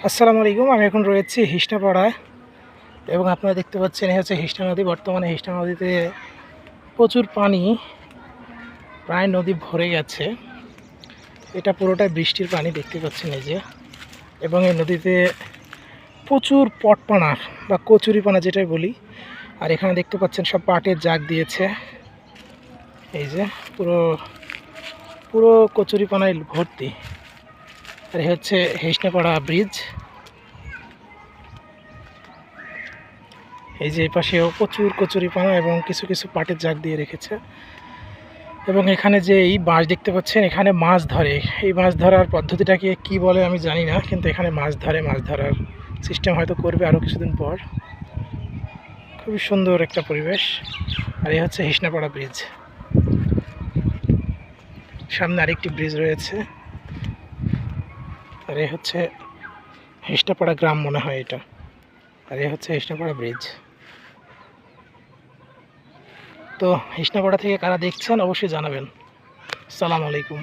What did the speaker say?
আসসালামু আলাইকুম। আমি এখন রয়েছি হিসনাপাড়ায় এবং আপনারা দেখতে পাচ্ছেন এই হচ্ছে হিসনা নদী। বর্তমানে হিসনা নদীতে প্রচুর পানি, প্রায় নদী ভরে গেছে। এটা পুরোটাই বৃষ্টির পানি দেখতে পাচ্ছেন এই যে। এবং এই নদীতে প্রচুর পটপানা বা কচুরিপানা যেটাই বলি। আর এখানে দেখতে পাচ্ছেন সব পাটের জাগ দিয়েছে এই যে, পুরো পুরো কচুরিপানায় ভর্তি। আর এই হচ্ছে হিসনাপাড়া ব্রিজ। এই যে এই পাশেও প্রচুর কচুরিপানা এবং কিছু কিছু পাটের জাগ দিয়ে রেখেছে। এবং এখানে যে এই বাঁশ দেখতে পাচ্ছেন, এখানে মাছ ধরে। এই মাছ ধরার পদ্ধতিটাকে কি বলে আমি জানি না, কিন্তু এখানে মাছ ধরে, মাছ ধরার সিস্টেম হয়তো করবে আরও কিছুদিন পর। খুবই সুন্দর একটা পরিবেশ। আর এই হচ্ছে হিসনাপাড়া ব্রিজ। সামনে আরেকটি ব্রিজ রয়েছে। আর এই হচ্ছে হিসনাপাড়া গ্রাম মনে হয় এটা। আর এই হচ্ছে হিসনাপাড়া ব্রিজ। তো হিসনাপাড়া থেকে কারা দেখছেন অবশ্যই জানাবেন। আসসালামু আলাইকুম।